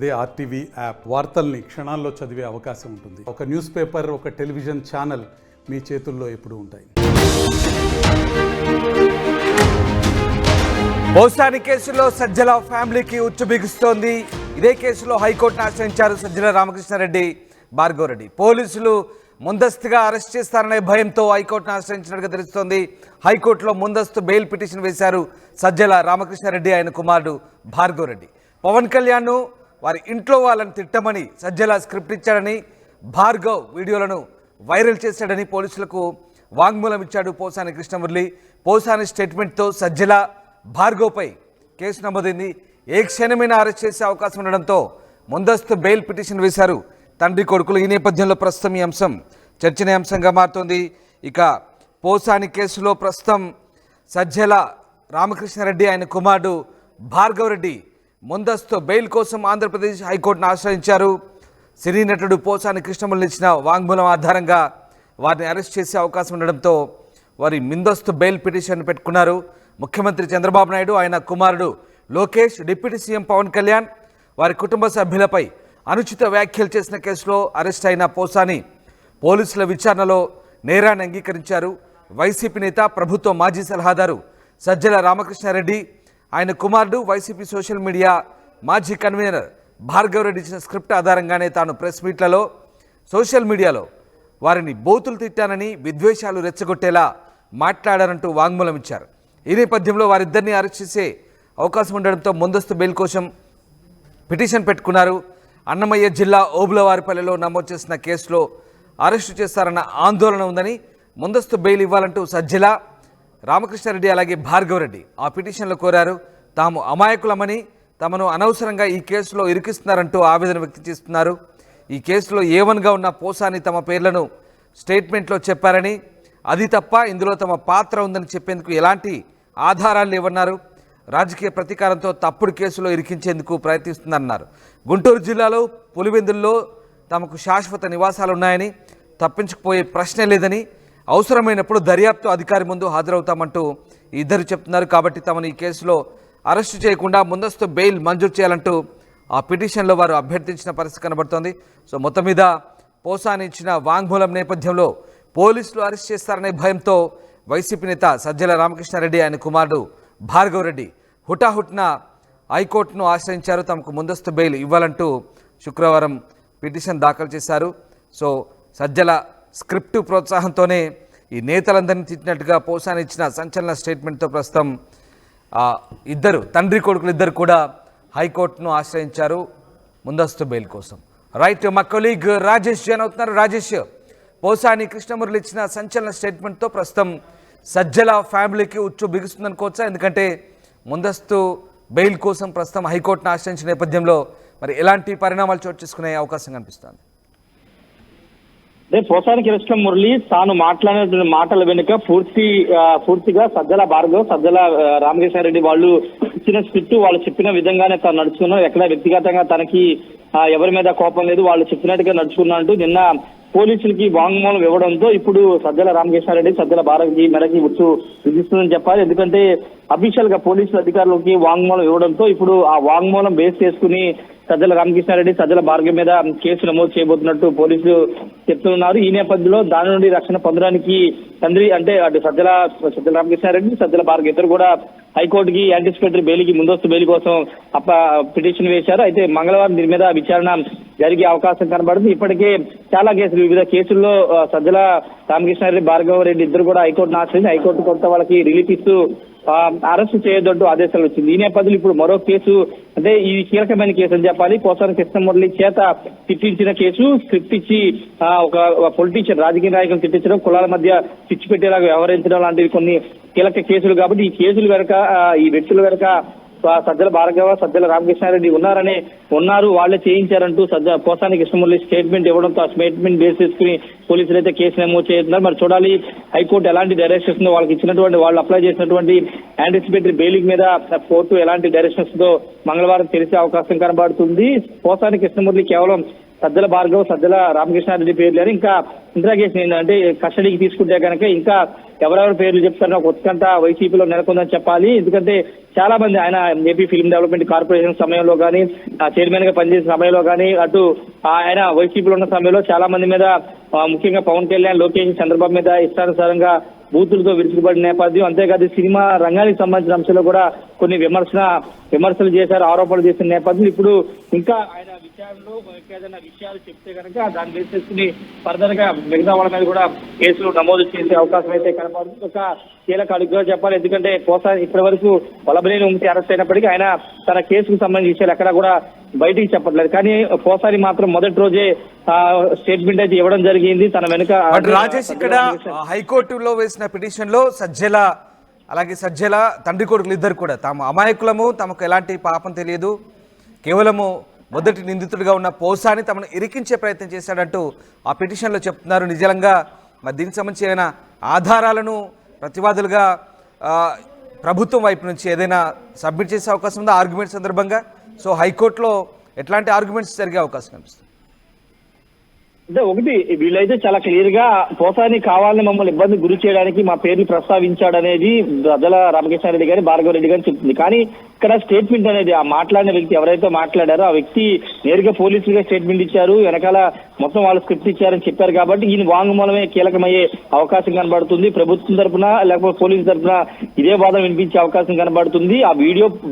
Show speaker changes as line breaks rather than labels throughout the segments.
అదే RTV app వార్తల్ని క్షణాల్లో చదివే అవకాశం ఉంటుంది. ఒక న్యూస్ పేపర్, ఒక టెలివిజన్ ఛానల్ మీ చేతుల్లో ఎప్పుడూ ఉంటాయి.
పోసాని కేసులో సజ్జల ఫ్యామిలీకి ఉచ్చు బిగుస్తోంది. ఇదే కేసులో హైకోర్టును ఆశ్రయించారు సజ్జల రామకృష్ణారెడ్డి, భార్గవ్ రెడ్డి. పోలీసులు ముందస్తుగా అరెస్ట్ చేస్తారనే భయంతో హైకోర్టును ఆశ్రయించినట్టుగా తెలుస్తోంది. హైకోర్టులో ముందస్తు బెయిల్ పిటిషన్ వేశారు సజ్జల రామకృష్ణారెడ్డి, ఆయన కుమారుడు భార్గవ్ రెడ్డి. పవన్ కళ్యాణ్ను వారి ఇంట్లో వాళ్ళని తిట్టమని సజ్జల స్క్రిప్ట్ ఇచ్చాడని, భార్గవ్ వీడియోలను వైరల్ చేశాడని పోలీసులకు వాంగ్మూలం ఇచ్చాడు పోసాని కృష్ణమురళి. పోసాని స్టేట్మెంట్తో సజ్జల, భార్గవ్పై కేసు నమోదైంది. ఏ క్షణమైనా అరెస్ట్ చేసే అవకాశం ఉండడంతో ముందస్తు బెయిల్ పిటిషన్ వేశారు తండ్రి కొడుకులు. ఈ నేపథ్యంలో ప్రస్తుతం ఈ అంశం చర్చనీయాంశంగా మారుతోంది. ఇక పోసాని కేసులో ప్రస్తుతం సజ్జల రామకృష్ణారెడ్డి, ఆయన కుమారుడు భార్గవ్ రెడ్డి ముందస్తు బెయిల్ కోసం ఆంధ్రప్రదేశ్ హైకోర్టును ఆశ్రయించారు. సినీ నటుడు పోసాని కృష్ణమురళి ఇచ్చిన వాంగ్మూలం ఆధారంగా వారిని అరెస్ట్ చేసే అవకాశం ఉండడంతో వారి ముందస్తు బెయిల్ పిటిషన్ పెట్టుకున్నారు. ముఖ్యమంత్రి చంద్రబాబు నాయుడు, ఆయన కుమారుడు లోకేష్, డిప్యూటీ సీఎం పవన్ కళ్యాణ్, వారి కుటుంబ సభ్యులపై అనుచిత వ్యాఖ్యలు చేసిన కేసులో అరెస్ట్ అయిన పోసాని పోలీసుల విచారణలో నేరాన్ని అంగీకరించారు. వైసీపీ నేత, ప్రభుత్వ మాజీ సలహాదారు సజ్జల రామకృష్ణారెడ్డి, ఆయన కుమారుడు, వైసీపీ సోషల్ మీడియా మాజీ కన్వీనర్ భార్గవ్ రెడ్డి ఇచ్చిన స్క్రిప్ట్ ఆధారంగానే తాను ప్రెస్ మీట్లలో, సోషల్ మీడియాలో వారిని బూతులు తిట్టానని, విద్వేషాలు రెచ్చగొట్టేలా మాట్లాడారంటూ వాంగ్మూలం ఇచ్చారు. ఈ నేపథ్యంలో వారిద్దరిని అరెస్ట్ చేసే అవకాశం ఉండడంతో ముందస్తు బెయిల్ కోసం పిటిషన్ పెట్టుకున్నారు. అన్నమయ్య జిల్లా ఓబులవారిపల్లెలో నమోదు చేసిన కేసులో అరెస్టు చేస్తారన్న ఆందోళన ఉందని, ముందస్తు బెయిల్ ఇవ్వాలంటూ సజ్జల, రామకృష్ణారెడ్డి అలాగే భార్గవ్ రెడ్డి ఆ పిటిషన్లో కోరారు. తాము అమాయకులమని, తమను అనవసరంగా ఈ కేసులో ఇరికిస్తున్నారంటూ ఆవేదన వ్యక్తం చేస్తున్నారు. ఈ కేసులో A1గా ఉన్న పోసాని తమ పేర్లను స్టేట్మెంట్లో చెప్పారని, అది తప్ప ఇందులో తమ పాత్ర ఉందని చెప్పేందుకు ఎలాంటి ఆధారాలు లేవన్నారు. రాజకీయ ప్రతీకారంతో తప్పుడు కేసులో ఇరికించేందుకు ప్రయత్నిస్తున్నారన్నారు. గుంటూరు జిల్లాలో పులివెందుల్లో తమకు శాశ్వత నివాసాలున్నాయని, తప్పించుకుపోయే ప్రశ్నే లేదని, అవసరమైనప్పుడు దర్యాప్తు అధికారి ముందు హాజరవుతామంటూ ఇద్దరు చెప్తున్నారు. కాబట్టి తమను ఈ కేసులో అరెస్టు చేయకుండా ముందస్తు బెయిల్ మంజూరు చేయాలంటూ ఆ పిటిషన్లో వారు అభ్యర్థించిన పరిస్థితి కనబడుతోంది. సో మొత్తం మీద పోసాని ఇచ్చిన వాంగ్మూలం నేపథ్యంలో పోలీసులు అరెస్ట్ చేస్తారనే భయంతో వైసీపీ నేత సజ్జల రామకృష్ణారెడ్డి, ఆయన కుమారుడు భార్గవ్ రెడ్డి హుటాహుటిన హైకోర్టును ఆశ్రయించారు. తమకు ముందస్తు బెయిల్ ఇవ్వాలంటూ శుక్రవారం పిటిషన్ దాఖలు చేశారు. సో సజ్జల స్క్రిప్టు ప్రోత్సాహంతోనే ఈ నేతలందరినీ తిట్టినట్టుగా పోసాని ఇచ్చిన సంచలన స్టేట్మెంట్తో ప్రస్తుతం ఇద్దరు తండ్రి కొడుకులు ఇద్దరు కూడా హైకోర్టును ఆశ్రయించారు ముందస్తు బెయిల్ కోసం. రైట్, మా కొలీగ్ రాజేష్ జాయిన్ అవుతున్నారు. రాజేష్, పోసాని కృష్ణమురళి ఇచ్చిన సంచలన స్టేట్మెంట్తో ప్రస్తుతం సజ్జల ఫ్యామిలీకి ఉచ్చు బిగుస్తుందనుకోవచ్చా? ఎందుకంటే ముందస్తు బెయిల్ కోసం ప్రస్తుతం హైకోర్టును ఆశ్రయించిన నేపథ్యంలో మరి ఎలాంటి పరిణామాలు చోటు చేసుకునే అవకాశం కనిపిస్తుంది?
పోసాని కృష్ణమురళి తాను మాట్లాడిన మాటల వెనుక పూర్తిగా సజ్జల భార్గవ్, సజ్జల రామకృష్ణారెడ్డి వాళ్ళు ఇచ్చిన స్క్రిప్ట్, వాళ్ళు చెప్పిన విధంగానే తాను నడుచుకున్నాం. ఎక్కడ వ్యక్తిగతంగా తనకి ఎవరి మీద కోపం లేదు, వాళ్ళు చెప్పినట్టుగా నడుచుకున్నా అంటూ నిన్న పోలీసులకి వాంగ్మూలం ఇవ్వడంతో ఇప్పుడు సజ్జల రామకృష్ణారెడ్డి, సజ్జల భార్గవి మెడకి ఉచ్చు విధిస్తుందని చెప్పాలి. ఎందుకంటే అఫీషియల్ గా పోలీసుల అధికారులకి వాంగ్మూలం ఇవ్వడంతో ఇప్పుడు ఆ వాంగ్మూలం బేస్ చేసుకుని సజ్జల రామకృష్ణారెడ్డి, సజ్జల భార్గవి మీద కేసు నమోదు చేయబోతున్నట్టు పోలీసులు చెప్తున్నారు. ఈ నేపథ్యంలో దాని నుండి రక్షణ పొందడానికి తండ్రి అంటే అటు సజ్జల రామకృష్ణారెడ్డి, సజ్జల భార్గవి ఇద్దరు కూడా హైకోర్టుకి యాంటిసిపేటరీ బెయిల్కి ముందస్తు బెయిల్ కోసం పిటిషన్ వేశారు. అయితే మంగళవారం దీని మీద విచారణ జరిగే అవకాశం కనబడుతుంది. ఇప్పటికే చాలా కేసులు, వివిధ కేసుల్లో సజ్జల రామకృష్ణారెడ్డి, భార్గవ్ రెడ్డి ఇద్దరు కూడా హైకోర్టును ఆశ్రయించి హైకోర్టు కొంత వాళ్ళకి రిలీఫ్ ఇస్తూ అరెస్టు చేయొద్దంటూ ఆదేశాలు వచ్చింది. ఈ నేపథ్యంలో ఇప్పుడు మరో కేసు, అంటే ఈ కీలకమైన కేసు అని చెప్పాలి. పోసాని కృష్ణమురళి చేత తిట్టించిన కేసు, స్క్రిప్ట్ ఇచ్చి ఒక పొలిటీషియన్, రాజకీయ నాయకులు తిట్టించడం, కులాల మధ్య చిచ్చు పెట్టేలాగా వ్యవహరించడం లాంటివి కొన్ని కీలక కేసులు. కాబట్టి ఈ కేసులు వెనక, ఈ వ్యక్తుల వెనక సజ్జల భార్గవ, సజ్జల రామకృష్ణారెడ్డి ఉన్నారు, వాళ్లే చేయించారంటూ పోసాని కృష్ణమురళి స్టేట్మెంట్ ఇవ్వడంతో ఆ స్టేట్మెంట్ బేస్ చేసుకుని పోలీసులు అయితే కేసు నమోదు చేస్తున్నారు. మరి చూడాలి హైకోర్టు ఎలాంటి డైరెక్షన్స్ ఉందో, వాళ్ళకి ఇచ్చినటువంటి వాళ్ళు అప్లై చేసినటువంటి యాంటిసిపేటరీ బెయిలింగ్ మీద కోర్టు ఎలాంటి డైరెక్షన్స్ తో మంగళవారం తెలిసే అవకాశం కనబడుతుంది. పోసాని కృష్ణమురళి కేవలం సజ్జల భార్గవ్, సజ్జల రామకృష్ణారెడ్డి పేర్లు అని ఇంకా ఇంట్రాగేషన్ ఏంటంటే కస్టడీకి తీసుకుంటే కనుక ఇంకా ఎవరెవరి పేర్లు చెప్తారో ఒక ఉత్కంఠ వైసీపీలో నెలకొందని చెప్పాలి. ఎందుకంటే చాలా మంది ఆయన ఏపీ ఫిల్మ్ డెవలప్మెంట్ కార్పొరేషన్ సమయంలో కానీ చైర్మన్ గా పనిచేసిన సమయంలో కానీ అటు ఆయన వైసీపీలో ఉన్న సమయంలో చాలా మంది మీద ముఖ్యంగా పవన్ కళ్యాణ్, లోకేష్, చంద్రబాబు మీద ఇష్టానుసారంగా బూతులతో విరుచుకుపడిన నేపథ్యం. అంతేకాదు సినిమా రంగానికి సంబంధించిన అంశాల్లో కూడా కొన్ని విమర్శలు చేశారు, ఆరోపణలు చేసిన నేపథ్యం. ఇప్పుడు ఇంకా ఆయన విచారణలో ఏదైనా విషయాలు చెప్తే కనుక దాన్ని బేస్ చేసుకుని ఫర్దర్ గా మిగతా వాళ్ళ మీద కూడా కేసులు నమోదు చేసే అవకాశం అయితే కనపడుతుంది. ఒక కీలక అడుగుగా చెప్పాలి. ఎందుకంటే పోసాని ఇప్పటి వరకు వలబనేని ఉంచి అరెస్ట్ అయినప్పటికీ ఆయన తన కేసుకు సంబంధించిన విషయాలు ఎక్కడా కూడా బయటికి చెప్పట్లేదు. కానీ పోసాని మాత్రం మొదటి రోజే స్టేట్మెంట్ అయితే ఇవ్వడం జరిగింది. తన వెనుక
రాజేష్ ఇక్కడ హైకోర్టులో వేసిన పిటిషన్ లో సజ్జల తండ్రి కొడుకులు ఇద్దరు కూడా తాము అమాయకులము, తమకు ఎలాంటి పాపం తెలియదు, కేవలము మొదటి నిందితుడిగా ఉన్న పోసాని తమను ఇరికించే ప్రయత్నం చేశాడంటూ ఆ పిటిషన్లో చెప్తున్నారు. నిజంగా మరి దీనికి సంబంధించి ఏదైనా ఆధారాలను ప్రతివాదులుగా ప్రభుత్వం వైపు నుంచి ఏదైనా సబ్మిట్ చేసే అవకాశం ఉందా ఆర్గ్యుమెంట్ సందర్భంగా? సో హైకోర్టులో ఎట్లాంటి ఆర్గ్యుమెంట్స్ జరిగే అవకాశం కనిపిస్తుంది?
అంటే ఒకటి వీళ్ళైతే చాలా క్లియర్ గా పోసాని కావాలని మమ్మల్ని ఇబ్బంది గురి చేయడానికి మా పేర్లు ప్రస్తావించాడనేది సజ్జల రామకృష్ణారెడ్డి గారి, భార్గవ రెడ్డి గారి చెప్తుంది. కానీ ఇక్కడ స్టేట్మెంట్ అనేది ఆ మాట్లాడిన వ్యక్తి ఎవరైతే మాట్లాడారో ఆ వ్యక్తి నేరుగా పోలీసులుగా స్టేట్మెంట్ ఇచ్చారు, వెనకాల మొత్తం వాళ్ళు స్క్రిప్ట్ ఇచ్చారని చెప్పారు. కాబట్టి ఈయన వాంగ్మూలమే కీలకమయ్యే అవకాశం కనబడుతుంది. ప్రభుత్వం తరఫున లేకపోతే పోలీసు తరఫున ఇదే వాదన వినిపించే అవకాశం కనబడుతుంది. ఆ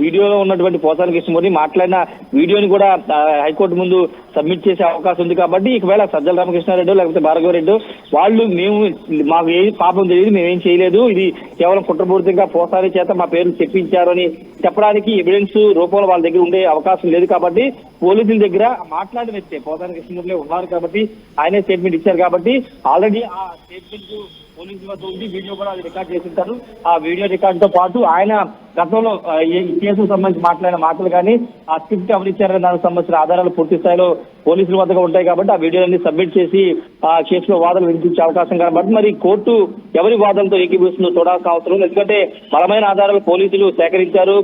వీడియోలో ఉన్నటువంటి పోసాని కృష్ణమూర్తి మాట్లాడిన వీడియోని కూడా హైకోర్టు ముందు సబ్మిట్ చేసే అవకాశం ఉంది. కాబట్టి ఒకవేళ సజ్జల రామకృష్ణారెడ్డి లేకపోతే భార్గవ రెడ్డి వాళ్ళు మాకు ఏ పాపం తెలియదు, మేమేం చేయలేదు, ఇది కేవలం కుట్రపూరితంగా పోసాని చేత మా పేర్లు చెప్పించారు అని చెప్పడానికి ఎవిడెన్స్ రూపంలో వాళ్ళ దగ్గర ఉండే అవకాశం లేదు. కాబట్టి పోలీసుల దగ్గర మాట్లాడిన వ్యక్తి పోసాని కృష్ణమూర్తి ఉన్నారు కాబట్టి ఆయనే స్టేట్మెంట్ ఇచ్చారు. కాబట్టి ఆల్రెడీ ఆ స్టేట్మెంట్ పోలీసుల వద్ద ఉంది, వీడియో కూడా అది రికార్డ్ చేసింటారు. ఆ వీడియో రికార్డ్ తో పాటు ఆయన గతంలో ఈ కేసుకు సంబంధించి మాట్లాడిన మాటలు కానీ ఆ స్క్రిప్ట్ ఎవరు ఇచ్చారని దానికి సంబంధించిన ఆధారాలు పూర్తి స్థాయిలో పోలీసుల వద్దగా ఉంటాయి. కాబట్టి ఆ వీడియోలన్నీ సబ్మిట్ చేసి ఆ కేసులో వాదనలు వినిపించే అవకాశం కనబడుతుంది. మరి కోర్టు ఎవరి వాదనతో ఏకీభవిస్తుందో చూడాల్సిన అవసరం ఉంది. ఎందుకంటే బలమైన ఆధారాలు పోలీసులు సేకరించారు,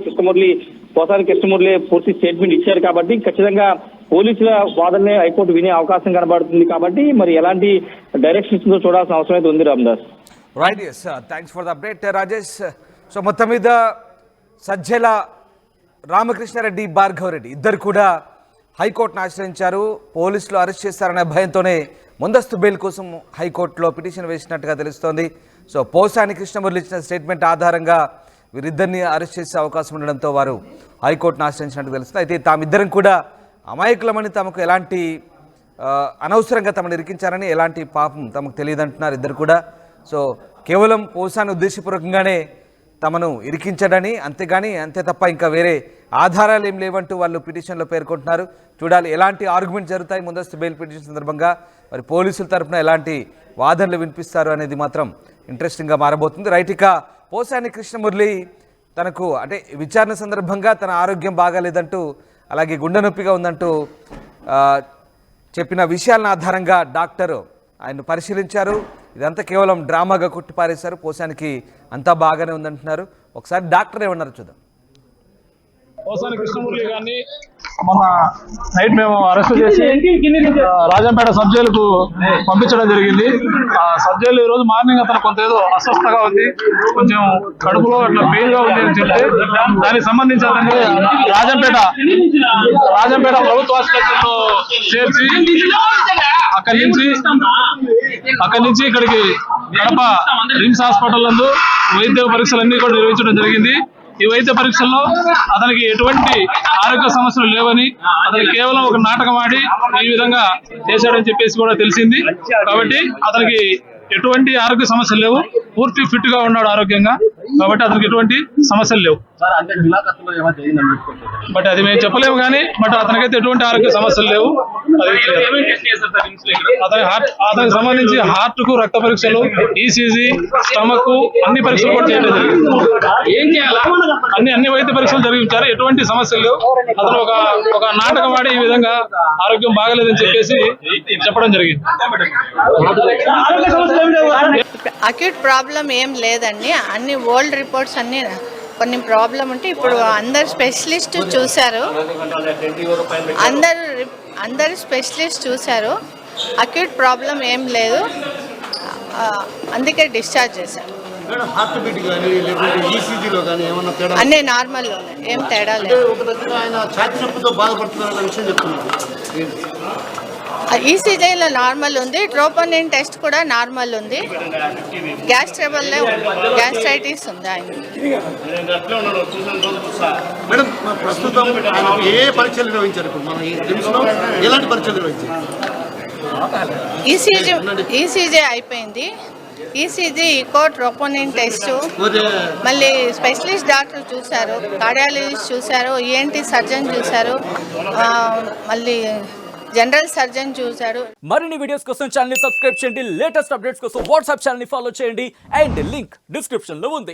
పోసాని కృష్ణమూర్తి పూర్తి స్టేట్మెంట్ ఇచ్చారు. కాబట్టి ఖచ్చితంగా పోలీసుల వాదనలే హైకోర్టు వినే అవకాశం కనబడుతుంది. కాబట్టి మరి ఎలాంటి డైరెక్షన్స్ చూడాల్సిన అవసరం అయితే ఉంది. Ramdas
right, yes, thanks for the update Rajesh. So మొత్తం మీద సజ్జల రామకృష్ణారెడ్డి, భార్గవ రెడ్డి ఇద్దరు కూడా హైకోర్టును ఆశ్రయించారు. పోలీసులు అరెస్ట్ చేస్తారనే భయంతోనే ముందస్తు బెయిల్ కోసం హైకోర్టులో పిటిషన్ వేసినట్టుగా తెలుస్తోంది. సో పోసాని కృష్ణమూర్తి ఇచ్చిన స్టేట్మెంట్ ఆధారంగా వీరిద్దరిని అరెస్ట్ చేసే అవకాశం ఉండడంతో వారు హైకోర్టును ఆశ్రయించినట్టు తెలుస్తుంది. అయితే తామిద్దరం కూడా అమాయకులమని, తమకు ఎలాంటి అనవసరంగా తమను ఇరికించారని, ఎలాంటి పాపం తమకు తెలియదంటున్నారు ఇద్దరు కూడా. సో కేవలం పోసాని ఉద్దేశపూర్వకంగానే తమను ఇరికించడని, అంతే తప్ప ఇంకా వేరే ఆధారాలు ఏం లేవంటూ వాళ్ళు పిటిషన్లో పేర్కొంటున్నారు. చూడాలి ఎలాంటి ఆర్గ్యుమెంట్ జరుగుతాయి ముందస్తు బెయిల్ పిటిషన్ సందర్భంగా, మరి పోలీసుల తరఫున ఎలాంటి వాదనలు వినిపిస్తారు అనేది మాత్రం ఇంట్రెస్టింగ్గా మారబోతుంది. రైట్, ఇక పోసాని కృష్ణమూర్తి తనకు అంటే విచారణ సందర్భంగా తన ఆరోగ్యం బాగాలేదంటూ, అలాగే గుండె నొప్పిగా ఉందంటూ చెప్పిన విషయాలను ఆధారంగా డాక్టర్ ఆయన పరిశీలించారు. ఇదంతా కేవలం డ్రామాగా కొట్టిపారేశారు, పోసానికి అంతా బాగానే ఉందంటున్నారు. ఒకసారి డాక్టర్ ఏమన్నారు చూద్దాం.
పోసాని కృష్ణమూర్తి గారిని మొన్న నైట్ మేము అరెస్ట్ చేసి రాజంపేట సబ్ జైలుకు పంపించడం జరిగింది. ఆ సబ్ జైలు ఈ రోజు మార్నింగ్ అతను కొంత ఏదో అస్వస్థగా ఉంది, కొంచెం కడుపులో అట్లా పెయిన్ గా ఉంది అని చెప్తే దానికి సంబంధించి అతన్ని రాజంపేట ప్రభుత్వ ఆసుపత్రిలో చేర్చి అక్కడి నుంచి ఇక్కడికి కడప రిమ్స్ హాస్పిటల్ నందు వైద్య పరీక్షలన్నీ కూడా నిర్వహించడం జరిగింది. ఈ వైద్య పరీక్షల్లో అతనికి ఎటువంటి ఆరోగ్య సమస్యలు లేవని, అతనికి కేవలం ఒక నాటకం ఆడి ఈ విధంగా చేశాడని చెప్పేసి కూడా తెలిసింది. కాబట్టి అతనికి ఎటువంటి ఆరోగ్య సమస్యలు లేవు, పూర్తి ఫిట్ గా ఉన్నాడు ఆరోగ్యంగా. కాబట్టి అతనికి ఎటువంటి సమస్యలు లేవు. బట్ అది మేము చెప్పలేము కానీ బట్ అతనికైతే ఎటువంటి ఆరోగ్య సమస్యలు లేవు. అతనికి సంబంధించి హార్ట్ కు రక్త పరీక్షలు, ఈసీజీ, స్టమక్ అన్ని పరీక్షలు కూడా చేయడం జరిగింది. అన్ని వైద్య పరీక్షలు జరిగించారు. ఎటువంటి సమస్యలు లేవు. అతను ఒక నాటకం ఆడి ఈ విధంగా ఆరోగ్యం బాగలేదని చెప్పేసి చెప్పడం జరిగింది.
అక్యూట్ ప్రాబ్లం ఏం లేదండి. అన్ని ఓల్డ్ రిపోర్ట్స్ అన్ని కొన్ని ప్రాబ్లం ఉంటే ఇప్పుడు అందరు స్పెషలిస్ట్ చూశారు. అందరు స్పెషలిస్ట్ చూశారు. అక్యూట్ ప్రాబ్లం ఏం లేదు, అందుకే డిశ్చార్జ్ చేశారు. అన్నీ నార్మల్ ఏం తేడా లేదు. ఈసీజీలో నార్మల్ ఉంది, ట్రోపోనిన్ టెస్ట్ కూడా నార్మల్ ఉంది, గ్యాస్ ట్రబుల్లో గ్యాస్ట్రైటిస్ ఉంది ఆయన.
మేడం ప్రస్తుతం ఏ పరీక్షలు నిర్వహించారు? ఎలాంటి పరీక్షలు నిర్వహించారు?
ఈసీజీ అయిపోయింది. ఈసీజీ, ఈకో, ట్రోపోనిన్ టెస్ట్, మళ్ళీ స్పెషలిస్ట్ డాక్టర్ చూశారు, కార్డియాలజిస్ట్ చూశారు, ఈఎన్టీ సర్జన్ చూశారు, మళ్ళీ జనరల్ సర్జన్ చూశారు.
మరిన్ని వీడియోస్ కోసం ఛానల్ ని సబ్స్క్రైబ్ చేయండి. లేటెస్ట్ అప్డేట్స్ కోసం వాట్సాప్ ఛానల్ ని ఫాలో చేయండి. అండ్ లింక్ డిస్క్రిప్షన్ లో ఉంది.